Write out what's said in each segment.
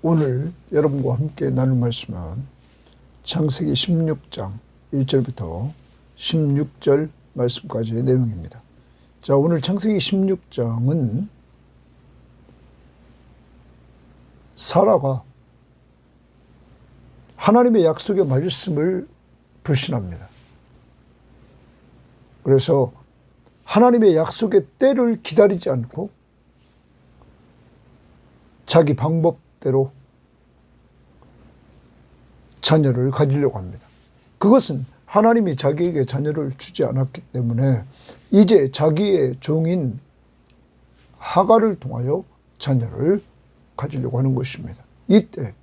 오늘 여러분과 함께 나눌 말씀은 창세기 16장 1절부터 16절 말씀까지의 내용입니다. 자, 오늘 창세기 16장은 사라가 하나님의 약속의 말씀을 불신합니다. 그래서 하나님의 약속의 때를 기다리지 않고 자기 방법대로 자녀를 가지려고 합니다. 그것은 하나님이 자기에게 자녀를 주지 않았기 때문에 이제 자기의 종인 하갈을 통하여 자녀를 가지려고 하는 것입니다. 이때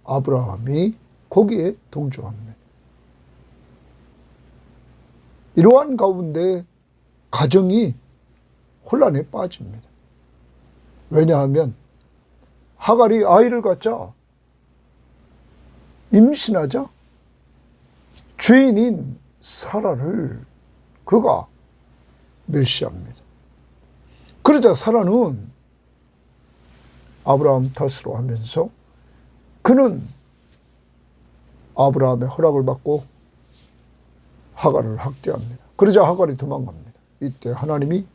아브라함이 거기에 동조합니다. 이러한 가운데 가정이 혼란에 빠집니다. 왜냐하면 하갈이 아이를 갖자 임신하자 주인인 사라를 그가 멸시합니다. 그러자 사라는 아브라함 탓으로 하면서 그는 아브라함의 허락을 받고 하갈을 학대합니다. 그러자 하갈이 도망갑니다. 이때 하나님이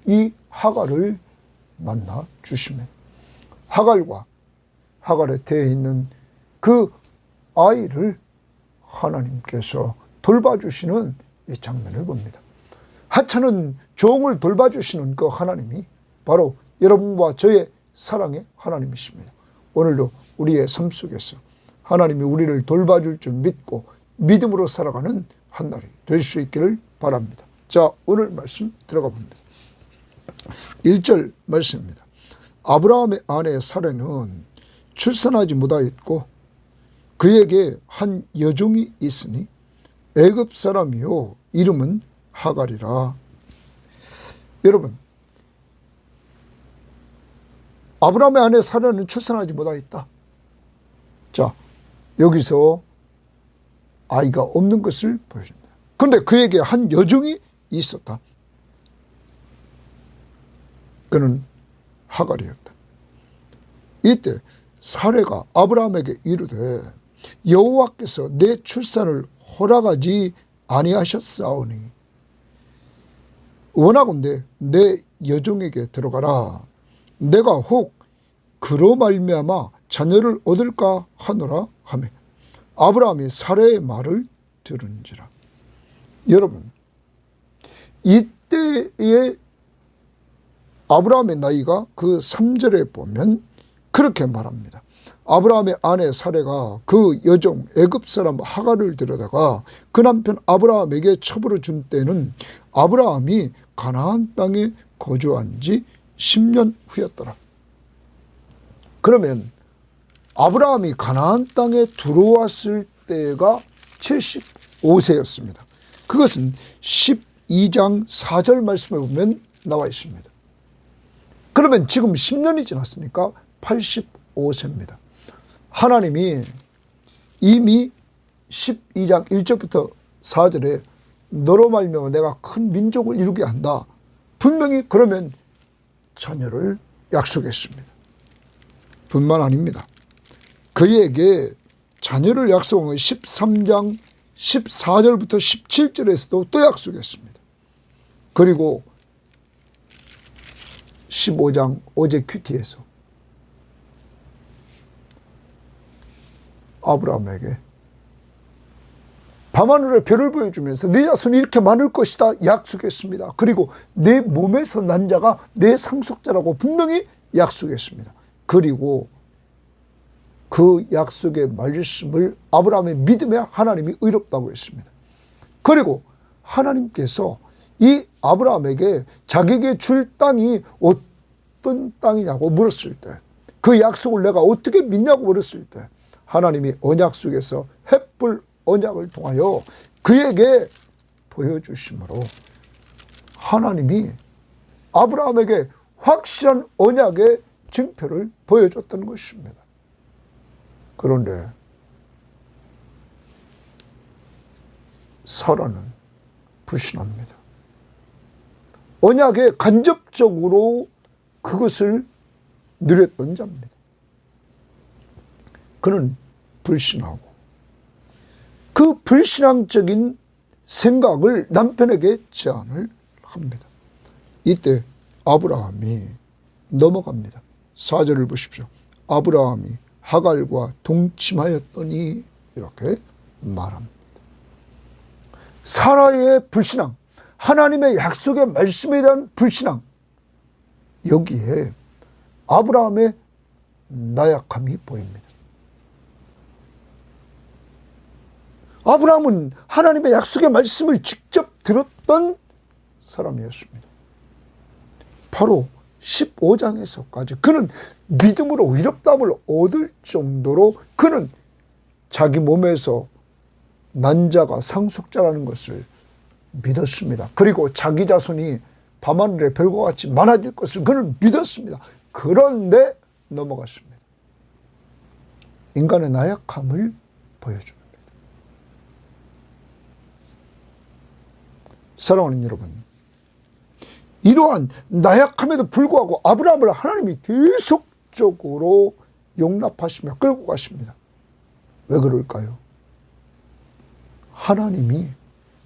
이 하갈을 만나 주십니다. 하갈과 하갈에 대해 있는 그 아이를 하나님께서 돌봐주시는 이 장면을 봅니다. 하찮은 종을 돌봐주시는 그 하나님이 바로 여러분과 저의 사랑의 하나님이십니다. 오늘도 우리의 삶 속에서 하나님이 우리를 돌봐줄 줄 믿고 믿음으로 살아가는 한 날이 될 수 있기를 바랍니다. 자, 오늘 말씀 들어가 봅니다. 1절 말씀입니다. 아브라함의 아내 사라는 출산하지 못하였고 그에게 한 여종이 있으니 애굽 사람이요 이름은 하갈이라. 여러분, 아브라함의 아내 사라는 출산하지 못하였다. 자, 여기서 아이가 없는 것을 보여줍니다. 그런데 그에게 한 여종이 있었다. 그는 하갈이었다. 이때 사레가 아브라함에게 이르되 여호와께서 내 출산을 허락하지 아니하셨사오니 원하건대 내 여종에게 들어가라. 내가 혹 그로 말미암아 자녀를 얻을까 하노라 하매 아브라함이 사레의 말을 들은지라. 여러분, 이때의 아브라함의 나이가 그 3절에 보면 그렇게 말합니다. 아브라함의 아내 사레가 그 여종 애굽 사람 하갈을 데려다가 그 남편 아브라함에게 첩으로 준 때는 아브라함이 가나안 땅에 거주한 지 10년 후였더라. 그러면 아브라함이 가나안 땅에 들어왔을 때가 75세였습니다. 그것은 12장 4절 말씀에 보면 나와 있습니다. 그러면 지금 10년이 지났으니까 85세입니다. 하나님이 이미 12장 1절부터 4절에 너로 말미암아 내가 큰 민족을 이루게 한다. 분명히 그러면 자녀를 약속했습니다. 뿐만 아닙니다. 그에게 자녀를 약속한 건 13장 14절부터 17절에서도 또 약속했습니다. 그리고 15장 어제 큐티에서 아브라함에게 밤하늘의 별을 보여주면서 내 자손이 이렇게 많을 것이다 약속했습니다. 그리고 내 몸에서 난 자가 내 상속자라고 분명히 약속했습니다. 그리고 그 약속의 말씀을 아브라함의 믿음에 하나님이 의롭다고 했습니다. 그리고 하나님께서 이 아브라함에게 자기에게 줄 땅이 어떤 땅이냐고 물었을 때, 그 약속을 내가 어떻게 믿냐고 물었을 때 하나님이 언약 속에서 햇불 언약을 통하여 그에게 보여주심으로 하나님이 아브라함에게 확실한 언약의 증표를 보여줬던 것입니다. 그런데 사라는 불신합니다. 언약에 간접적으로 그것을 누렸던 자입니다. 그는 불신하고 그 불신앙적인 생각을 남편에게 제안을 합니다. 이때 아브라함이 넘어갑니다. 4절을 보십시오. 아브라함이 하갈과 동침하였더니 이렇게 말합니다. 사라의 불신앙, 하나님의 약속의 말씀에 대한 불신앙, 여기에 아브라함의 나약함이 보입니다. 아브라함은 하나님의 약속의 말씀을 직접 들었던 사람이었습니다. 바로 15장에서까지 그는 믿음으로 위력감을 얻을 정도로 그는 자기 몸에서 난자가 상속자라는 것을 믿었습니다. 그리고 자기 자손이 밤하늘의 별과 같이 많아질 것을 그는 믿었습니다. 그런데 넘어갔습니다. 인간의 나약함을 보여줍니다. 사랑하는 여러분, 이러한 나약함에도 불구하고 아브라함을 하나님이 계속적으로 용납하시며 끌고 가십니다. 왜 그럴까요? 하나님이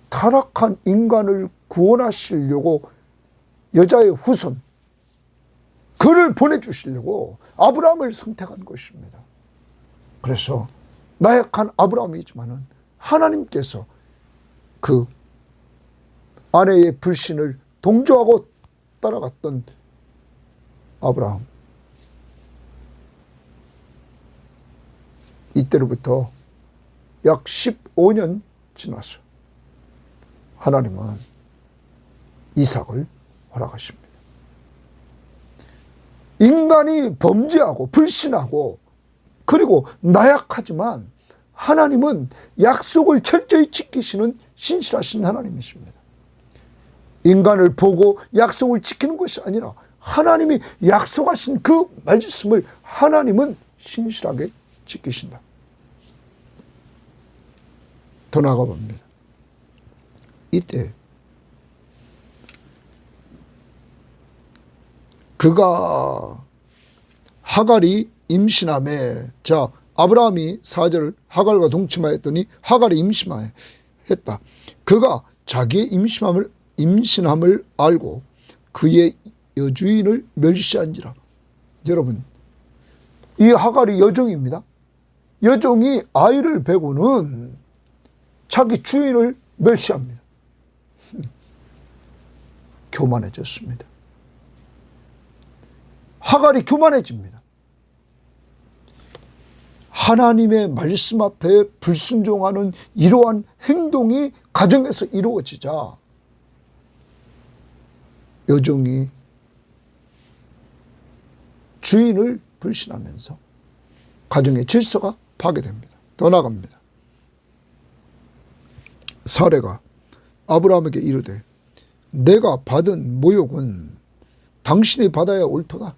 타락한 인간을 구원하시려고 여자의 후손, 그를 보내주시려고 아브라함을 선택한 것입니다. 그래서 나약한 아브라함이지만은 하나님께서 그 아내의 불신을 동조하고 따라갔던 아브라함, 이때로부터 약 15년 지나서 하나님은 이삭을 허락하십니다. 인간이 범죄하고 불신하고 그리고 나약하지만 하나님은 약속을 철저히 지키시는 신실하신 하나님이십니다. 인간을 보고 약속을 지키는 것이 아니라 하나님이 약속하신 그 말씀을 하나님은 신실하게 지키신다. 더 나아가 봅니다. 이때 그가 하갈이 임신함에, 자, 아브라함이 4절 하갈과 동침하였더니 하갈이 임신했다. 그가 자기의 임신함을 알고 그의 여주인을 멸시한지라. 여러분, 이 하갈이 여종입니다. 여종이 아이를 베고는 자기 주인을 멸시합니다. 교만해졌습니다. 하갈이 교만해집니다. 하나님의 말씀 앞에 불순종하는 이러한 행동이 가정에서 이루어지자 여종이 주인을 불신하면서 가정의 질서가 파괴됩니다. 더 나아갑니다. 사레가 아브라함에게 이르되 내가 받은 모욕은 당신이 받아야 옳도다.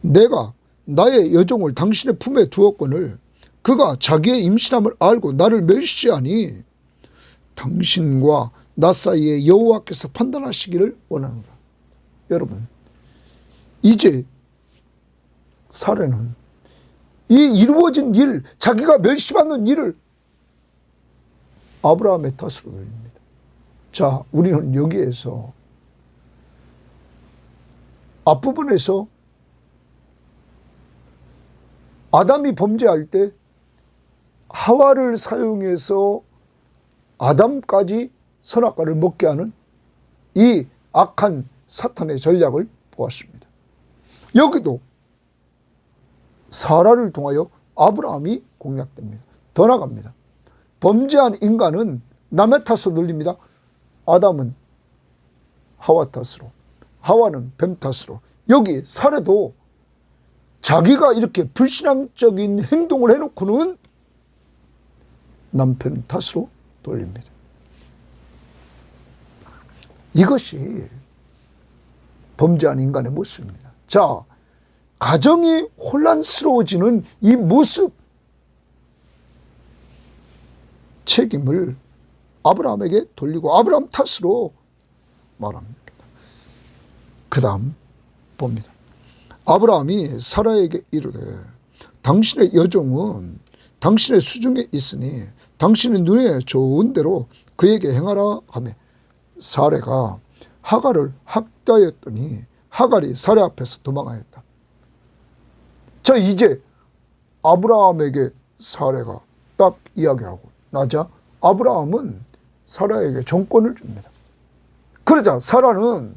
내가 나의 여종을 당신의 품에 두었거늘 그가 자기의 임신함을 알고 나를 멸시하니 당신과 나 사이에 여호와께서 판단하시기를 원하노라. 여러분, 이제 사례는 이 이루어진 일, 자기가 멸시받는 일을 아브라함의 탓으로 돌립니다. 자, 우리는 여기에서 앞부분에서 아담이 범죄할 때 하와를 사용해서 아담까지 선악과를 먹게 하는 이 악한 사탄의 전략을 보았습니다. 여기도 사라를 통하여 아브라함이 공략됩니다. 더 나갑니다. 범죄한 인간은 남의 탓으로 돌립니다. 아담은 하와 탓으로, 하와는 뱀 탓으로. 여기 사례도 자기가 이렇게 불신앙적인 행동을 해놓고는 남편 탓으로 돌립니다. 이것이 범죄한 인간의 모습입니다. 자, 가정이 혼란스러워지는 이 모습, 책임을 아브라함에게 돌리고 아브라함 탓으로 말합니다. 그 다음 봅니다. 아브라함이 사라에게 이르되 당신의 여종은 당신의 수중에 있으니 당신의 눈에 좋은 대로 그에게 행하라 하며 사레가 하갈을 학대하였더니 하갈이 사레 앞에서 도망하였다. 자, 이제 아브라함에게 사레가 딱 이야기하고 나자 아브라함은 사라에게 정권을 줍니다. 그러자 사라는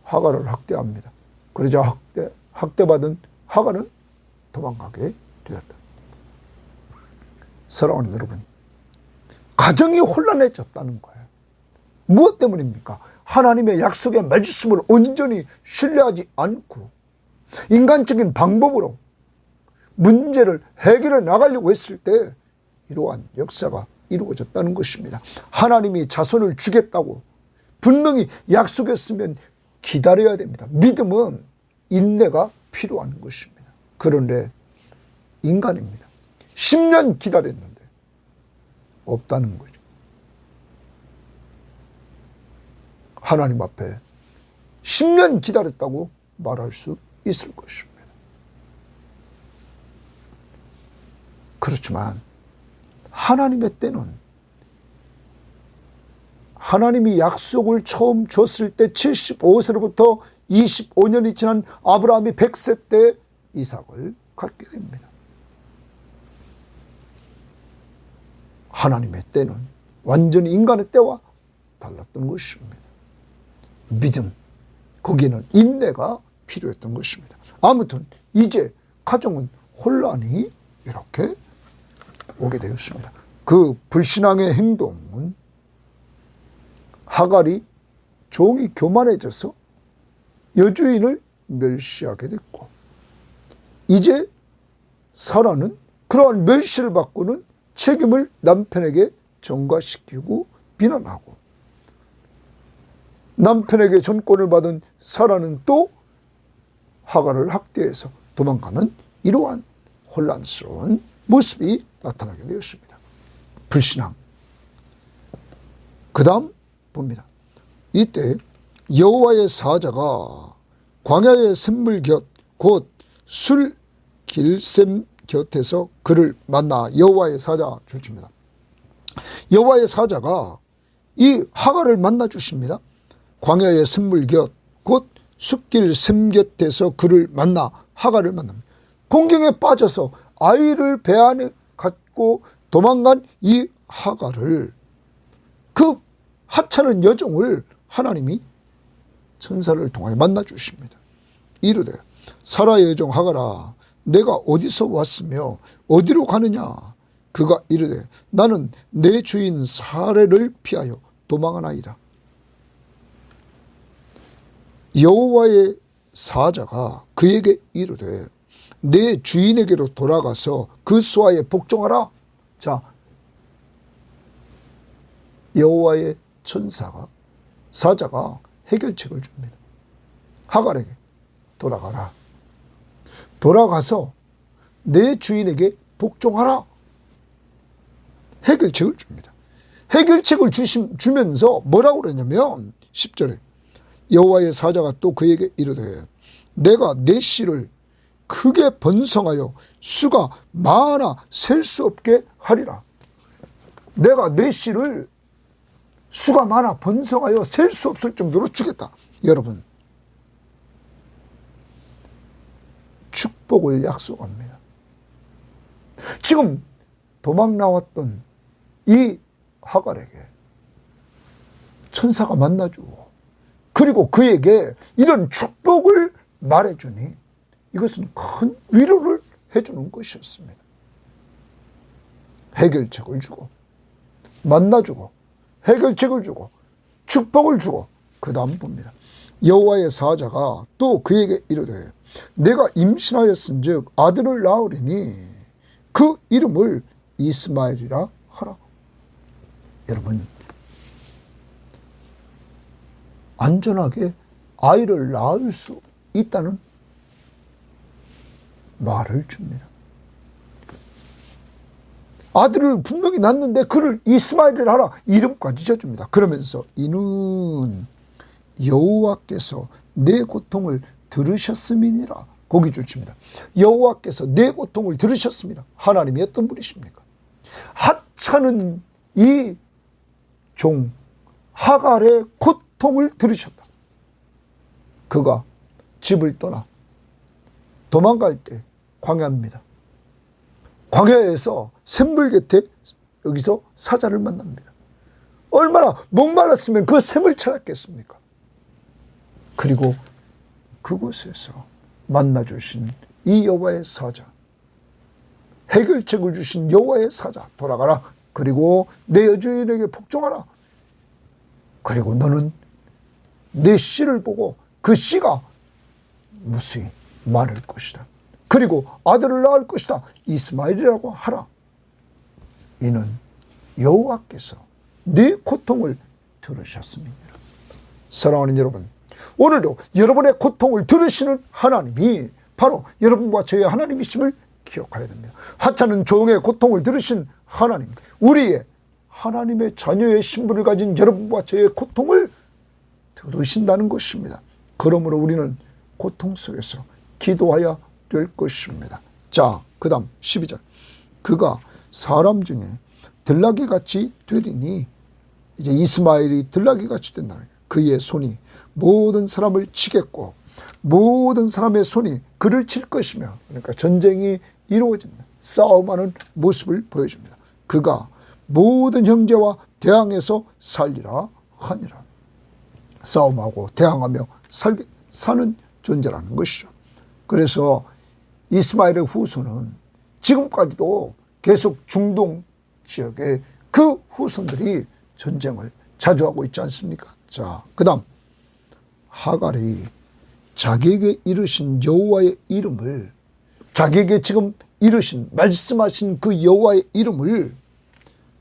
하갈을 학대합니다. 그러자 학대받은 하갈은 도망가게 되었다. 사랑하는 여러분, 가정이 혼란해졌다는 거예요. 무엇 때문입니까? 하나님의 약속의 말씀을 온전히 신뢰하지 않고 인간적인 방법으로 문제를 해결해 나가려고 했을 때 이러한 역사가 이루어졌다는 것입니다. 하나님이 자손을 주겠다고 분명히 약속했으면 기다려야 됩니다. 믿음은 인내가 필요한 것입니다. 그런데 인간입니다. 10년 기다렸는데 없다는 거죠. 하나님 앞에 10년 기다렸다고 말할 수 있을 것입니다. 그렇지만 하나님의 때는 하나님이 약속을 처음 줬을 때 75세로부터 25년이 지난 아브라함이 100세 때 이삭을 갖게 됩니다. 하나님의 때는 완전히 인간의 때와 달랐던 것입니다. 믿음, 거기에는 인내가 필요했던 것입니다. 아무튼 이제 가정은 혼란이 이렇게 오게 되었습니다. 그 불신앙의 행동은 하갈이 종이 교만해져서 여주인을 멸시하게 됐고, 이제 사라는 그러한 멸시를 받고는 책임을 남편에게 전가시키고 비난하고, 남편에게 전권을 받은 사라는 또 하갈을 학대해서 도망가는 이러한 혼란스러운 모습이 나타나게 되었습니다. 불신앙. 그 다음 봅니다. 이때 여호와의 사자가 광야의 샘물 곁 곧 술 길샘 곁에서 그를 만나 여호와의 사자 주십니다. 여호와의 사자가 이 하갈을 만나 주십니다. 광야의 샘물 곁 곧 숲길 샘 곁에서 그를 만나 하갈을 만납니다. 공경에 빠져서 아이를 배 안에 갖고 도망간 이 하갈을, 그 하찮은 여종을 하나님이 천사를 통하여 만나 주십니다. 이르되 사라의 여종 하갈아, 내가 어디서 왔으며 어디로 가느냐? 그가 이르되 나는 내 주인 사레를 피하여 도망하나이다. 여호와의 사자가 그에게 이르되 내 주인에게로 돌아가서 그 수하에 복종하라. 자, 여호와의 천사가, 사자가 해결책을 줍니다. 하갈에게 돌아가라. 돌아가서 내 주인에게 복종하라. 해결책을 줍니다. 해결책을 주면서 뭐라고 그러냐면 10절에 여호와의 사자가 또 그에게 이르되 내가 내 씨를 크게 번성하여 수가 많아 셀 수 없게 하리라. 내가 내 씨를 수가 많아 번성하여 셀 수 없을 정도로 주겠다. 여러분, 축복을 약속합니다. 지금 도망 나왔던 이 하갈에게 천사가 만나주고, 그리고 그에게 이런 축복을 말해주니 이것은 큰 위로를 해주는 것이었습니다. 해결책을 주고, 만나주고, 해결책을 주고, 축복을 주고, 그 다음 봅니다. 여호와의 사자가 또 그에게 이르되 내가 임신하였은즉 아들을 낳으리니 그 이름을 이스마엘이라 하라. 여러분, 안전하게 아이를 낳을 수 있다는 말을 줍니다. 아들을 분명히 낳는데 그를 이스마엘이라 하라. 이름까지 지어줍니다. 그러면서 이는 여호와께서 내 고통을 들으셨음이니라. 보기 좋습니다. 여호와께서 내 고통을 들으셨습니다. 하나님이 어떤 분이십니까? 하찮은 이 종 하갈의 고통을 들으셨다. 그가 집을 떠나 도망갈 때 광야입니다. 광야에서 샘물 곁에 여기서 사자를 만납니다. 얼마나 목말랐으면 그 샘을 찾았겠습니까? 그리고 그곳에서 만나주신 이 여호와의 사자, 해결책을 주신 여호와의 사자, 돌아가라. 그리고 내 여주인에게 복종하라. 그리고 너는 내 씨를 보고 그 씨가 무수히 많을 것이다. 그리고 아들을 낳을 것이다. 이스마엘이라고 하라. 이는 여호와께서 네 고통을 들으셨습니다. 사랑하는 여러분, 오늘도 여러분의 고통을 들으시는 하나님이 바로 여러분과 저의 하나님이심을 기억해야 됩니다. 하찮은 종의 고통을 들으신 하나님, 우리의 하나님의 자녀의 신분을 가진 여러분과 저의 고통을 들으신다는 것입니다. 그러므로 우리는 고통 속에서 기도해야 될 것입니다. 자, 그 다음 12절. 그가 사람 중에 들나귀같이 되리니, 이제 이스마엘이 들나귀같이 된다는 거예요. 그의 손이 모든 사람을 치겠고 모든 사람의 손이 그를 칠 것이며, 그러니까 전쟁이 이루어집니다. 싸움하는 모습을 보여줍니다. 그가 모든 형제와 대항해서 살리라 하니라. 싸움하고 대항하며 사는 존재라는 것이죠. 그래서 이스마엘의 후손은 지금까지도 계속 중동 지역에 그 후손들이 전쟁을 자주 하고 있지 않습니까? 자, 그 다음 하갈이 자기에게 이르신 여호와의 이름을, 자기에게 지금 이르신 말씀하신 그 여호와의 이름을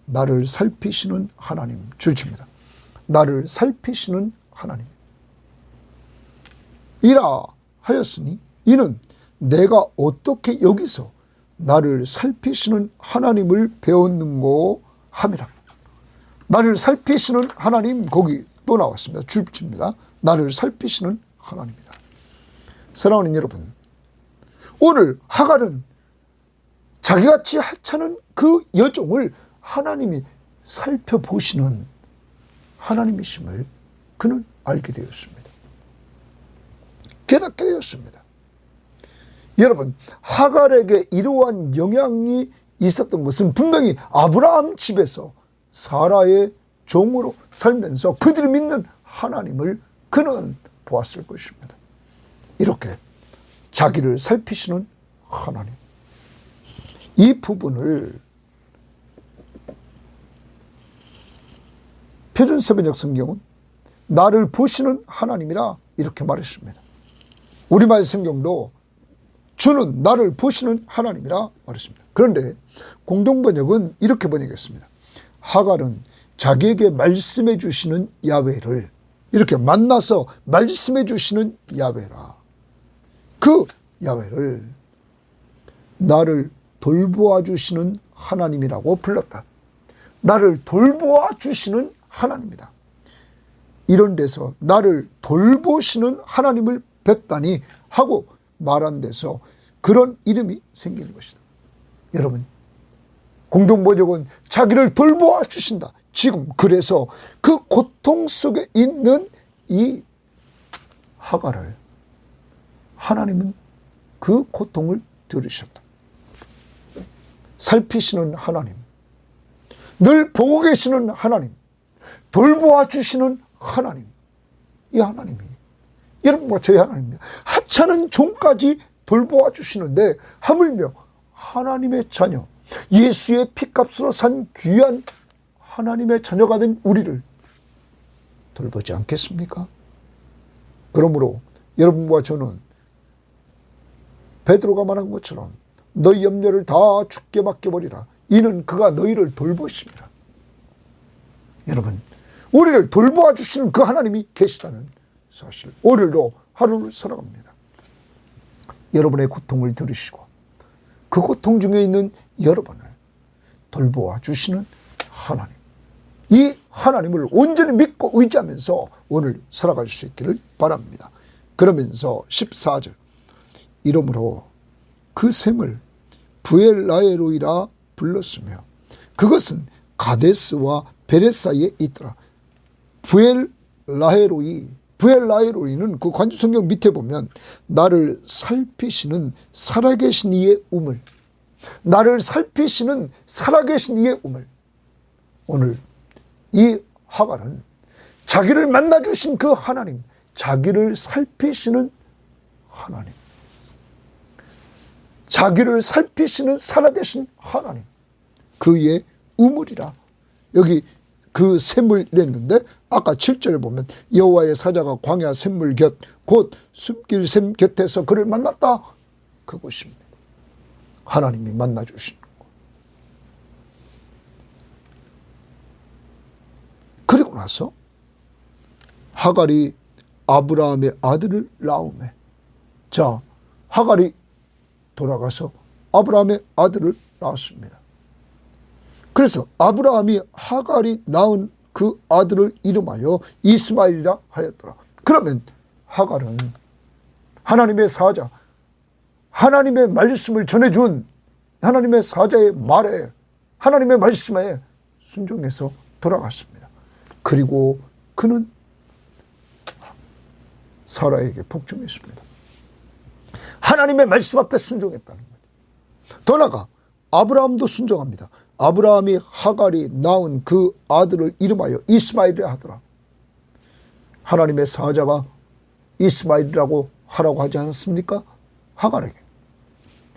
나를 살피시는 하나님 줄칩니다. 나를 살피시는 하나님 이라 하였으니 이는 내가 어떻게 여기서 나를 살피시는 하나님을 배웠는고 함이라. 나를 살피시는 하나님, 거기 또 나왔습니다. 줄칩니다. 나를 살피시는 하나님이다. 사랑하는 여러분, 오늘 하갈은 자기같이 하찮은 그 여종을 하나님이 살펴보시는 하나님이심을 그는 알게 되었습니다. 깨닫게 되었습니다. 여러분, 하갈에게 이러한 영향이 있었던 것은 분명히 아브라함 집에서 사라의 종으로 살면서 그들이 믿는 하나님을 그는 보았을 것입니다. 이렇게 자기를 살피시는 하나님, 이 부분을 표준세번역 성경은 나를 보시는 하나님이라 이렇게 말했습니다. 우리말 성경도 주는 나를 보시는 하나님이라 말했습니다. 그런데 공동번역은 이렇게 번역했습니다. 하갈은 자기에게 말씀해 주시는 야훼를, 이렇게 만나서 말씀해 주시는 야훼라, 그 야훼를 나를 돌보아 주시는 하나님이라고 불렀다. 나를 돌보아 주시는 하나님이다. 이런 데서 나를 돌보시는 하나님을 뵙다니 하고 말한 데서 그런 이름이 생기는 것이다. 여러분, 공동번역은 자기를 돌보아 주신다. 지금 그래서 그 고통 속에 있는 이 하갈을 하나님은 그 고통을 들으셨다. 살피시는 하나님, 늘 보고 계시는 하나님, 돌보아 주시는 하나님, 이 하나님이 여러분과 저희 하나님입니다. 하찮은 종까지 돌보아 주시는데 하물며 하나님의 자녀, 예수의 피값으로 산 귀한 하나님의 자녀가 된 우리를 돌보지 않겠습니까? 그러므로 여러분과 저는 베드로가 말한 것처럼 너희 염려를 다 주께 맡겨버리라. 이는 그가 너희를 돌보십니다. 여러분, 우리를 돌보아 주시는 그 하나님이 계시다는 사실, 오늘도 하루를 살아갑니다. 여러분의 고통을 들으시고 그 고통 중에 있는 여러분을 돌보아 주시는 하나님, 이 하나님을 온전히 믿고 의지하면서 오늘 살아갈 수 있기를 바랍니다. 그러면서 14절, 이름으로 그 샘을 부엘라헤로이라 불렀으며 그것은 가데스와 베렛 사이에 있더라. 부엘라헤로이는 그 관주성경 밑에 보면 나를 살피시는 살아계신 이의 우물, 나를 살피시는 살아계신 이의 우물. 오늘 이 하갈은 자기를 만나주신 그 하나님, 자기를 살피시는 하나님, 자기를 살피시는 살아계신 하나님, 그의 우물이라. 여기 그 샘을 이랬는데 아까 7절에 보면 여호와의 사자가 광야 샘물 곁 곧 숲길 샘 곁에서 그를 만났다. 그것입니다. 하나님이 만나주시는 것. 그리고 나서 하갈이 아브라함의 아들을 낳으매, 자, 하갈이 돌아가서 아브라함의 아들을 낳았습니다. 그래서 아브라함이 하갈이 낳은 그 아들을 이름하여 이스마엘이라 하였더라. 그러면 하갈은 하나님의 사자, 하나님의 말씀을 전해준 하나님의 사자의 말에, 하나님의 말씀에 순종해서 돌아갔습니다. 그리고 그는 사라에게 복종했습니다. 하나님의 말씀 앞에 순종했다는 거예요. 더 나아가 아브라함도 순종합니다. 아브라함이 하갈이 낳은 그 아들을 이름하여 이스마엘이라 하더라. 하나님의 사자가 이스마엘이라고 하라고 하지 않았습니까? 하갈에게.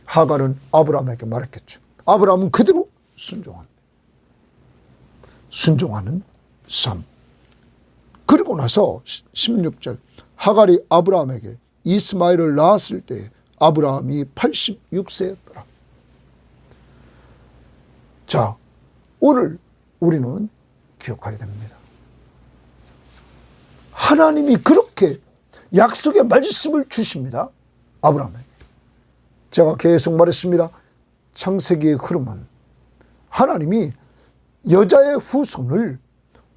하갈은 아브라함에게 말했겠죠. 아브라함은 그대로 순종합니다. 순종하는 삶. 그리고 나서 16절 하갈이 아브라함에게 이스마엘을 낳았을 때 아브라함이 86세였더라. 자, 오늘 우리는 기억해야 됩니다. 하나님이 그렇게 약속의 말씀을 주십니다. 아브라함에게. 제가 계속 말했습니다. 창세기의 흐름은 하나님이 여자의 후손을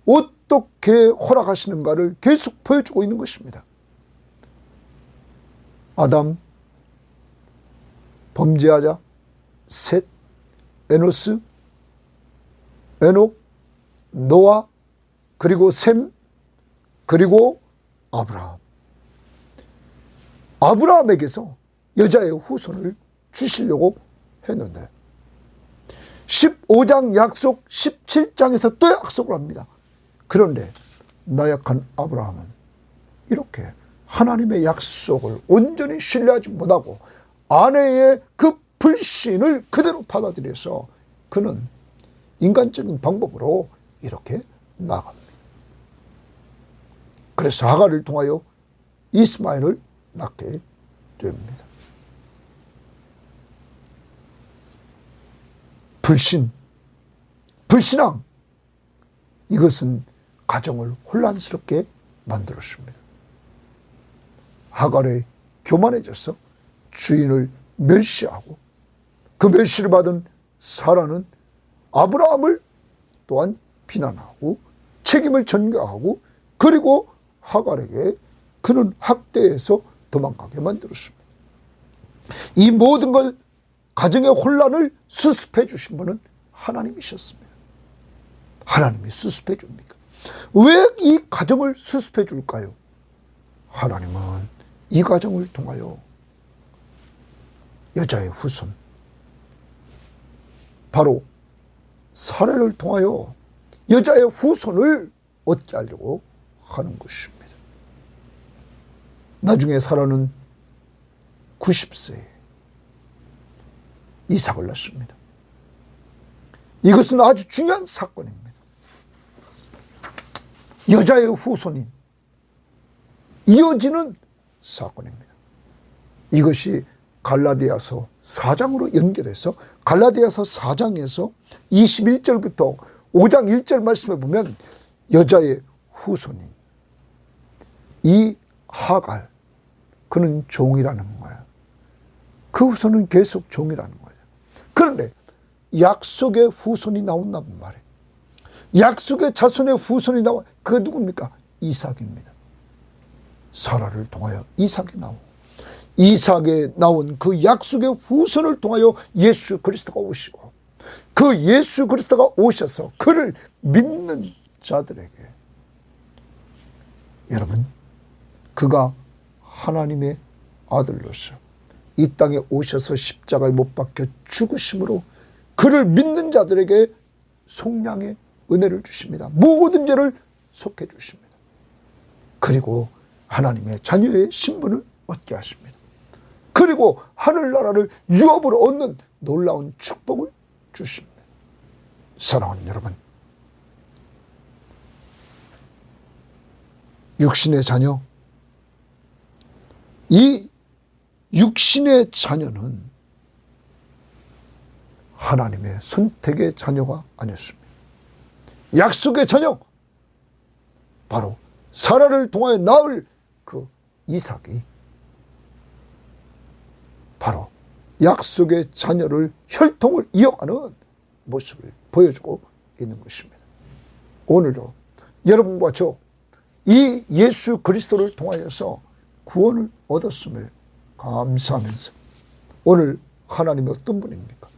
어떻게 허락하시는가를 계속 보여주고 있는 것입니다. 아담, 범죄하자, 셋, 에노스, 에녹, 노아, 그리고 셈, 그리고 아브라함. 아브라함에게서 여자의 후손을 주시려고 했는데 15장 약속 17장에서 또 약속을 합니다. 그런데 나약한 아브라함은 이렇게 하나님의 약속을 온전히 신뢰하지 못하고 아내의 그 불신을 그대로 받아들여서 그는 인간적인 방법으로 이렇게 나갑니다. 그래서 하갈을 통하여 이스마엘을 낳게 됩니다. 불신앙, 이것은 가정을 혼란스럽게 만들었습니다. 하갈이 교만해져서 주인을 멸시하고 그 멸시를 받은 사라는 아브라함을 또한 비난하고 책임을 전가하고 그리고 하갈에게 그는 학대해서 도망가게 만들었습니다. 이 모든 걸 가정의 혼란을 수습해 주신 분은 하나님이셨습니다. 하나님이 수습해 줍니까? 왜 이 가정을 수습해 줄까요? 하나님은 이 가정을 통하여 여자의 후손, 바로 사례를 통하여 여자의 후손을 얻게 하려고 하는 것입니다. 나중에 사라는 90세에 이삭을 낳습니다. 이것은 아주 중요한 사건입니다. 여자의 후손인 이어지는 사건입니다. 이것이 갈라디아서 4장으로 연결해서 갈라디아서 4장에서 21절부터 5장 1절 말씀에 보면 여자의 후손인 이 하갈, 그는 종이라는 거예요. 그 후손은 계속 종이라는 거예요. 그런데 약속의 후손이 나온단 말이에요. 약속의 자손의 후손이 나와. 그게 누굽니까? 이삭입니다. 사라를 통하여 이삭이 나오고 이삭에 나온 그 약속의 후손을 통하여 예수 그리스도가 오시고, 그 예수 그리스도가 오셔서 그를 믿는 자들에게, 여러분, 그가 하나님의 아들로서 이 땅에 오셔서 십자가에 못 박혀 죽으심으로 그를 믿는 자들에게 속량의 은혜를 주십니다. 모든 죄를 속해 주십니다. 그리고 하나님의 자녀의 신분을 얻게 하십니다. 그리고 하늘나라를 유업으로 얻는 놀라운 축복을 주십니다. 사랑하는 여러분, 육신의 자녀, 이 육신의 자녀는 하나님의 선택의 자녀가 아니었습니다. 약속의 자녀, 바로 사라를 통하여 낳을 그 이삭이 바로 약속의 자녀를, 혈통을 이어가는 모습을 보여주고 있는 것입니다. 오늘도 여러분과 저 이 예수 그리스도를 통하여서 구원을 얻었음을 감사하면서, 오늘 하나님이 어떤 분입니까?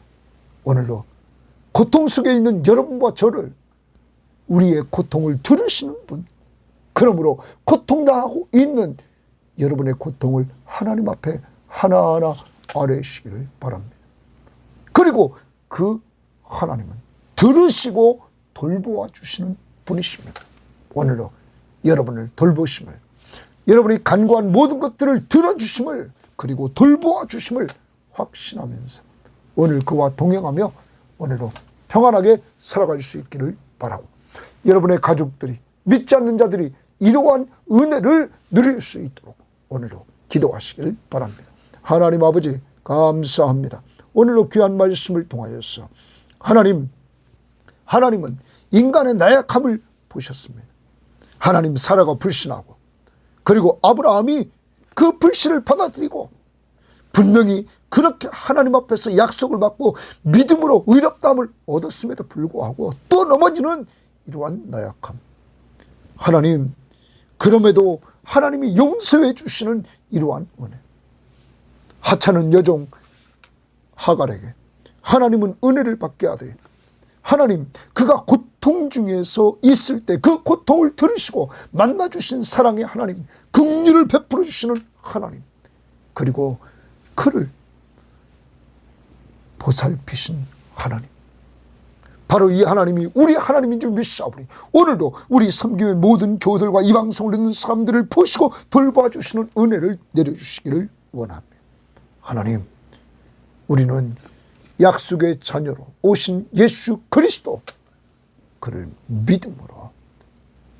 오늘도 고통 속에 있는 여러분과 저를, 우리의 고통을 들으시는 분, 그러므로 고통당하고 있는 여러분의 고통을 하나님 앞에 하나하나 아뢰시기를 바랍니다. 그리고 그 하나님은 들으시고 돌보아 주시는 분이십니다. 오늘도 여러분을 돌보심을, 여러분이 간구한 모든 것들을 들어주심을, 그리고 돌보아 주심을 확신하면서 오늘 그와 동행하며 오늘도 평안하게 살아갈 수 있기를 바라고, 여러분의 가족들이, 믿지 않는 자들이 이러한 은혜를 누릴 수 있도록 오늘도 기도하시기를 바랍니다. 하나님 아버지, 감사합니다. 오늘도 귀한 말씀을 통하여서 하나님은 인간의 나약함을 보셨습니다. 하나님, 사라가 불신하고, 그리고 아브라함이 그 불신을 받아들이고 분명히 그렇게 하나님 앞에서 약속을 받고 믿음으로 의롭다함을 얻었음에도 불구하고 또 넘어지는 이러한 나약함, 하나님, 그럼에도 하나님이 용서해 주시는 이러한 은혜, 하찮은 여종 하갈에게 하나님은 은혜를 받게 하되, 하나님, 그가 고통 중에서 있을 때 그 고통을 들으시고 만나주신 사랑의 하나님, 긍휼을 베풀어 주시는 하나님, 그리고 그를 보살피신 하나님, 바로 이 하나님이 우리 하나님인 줄 믿사오니 오늘도 우리 섬김의 모든 교우들과 이 방송을 듣는 사람들을 보시고 돌봐 주시는 은혜를 내려주시기를 원합니다. 하나님, 우리는 약속의 자녀로 오신 예수 그리스도, 그를 믿음으로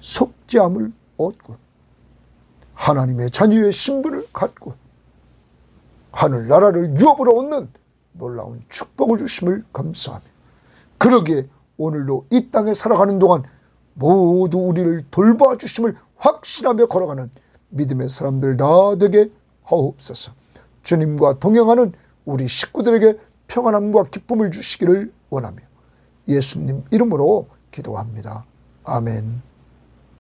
속죄함을 얻고 하나님의 자녀의 신분을 갖고 하늘나라를 유업으로 얻는 놀라운 축복을 주심을 감사하며, 그러기에 오늘도 이 땅에 살아가는 동안 모두 우리를 돌봐 주심을 확신하며 걸어가는 믿음의 사람들 다 되게 하옵소서. 주님과 동행하는 우리 식구들에게 평안함과 기쁨을 주시기를 원하며 예수님 이름으로 기도합니다. 아멘.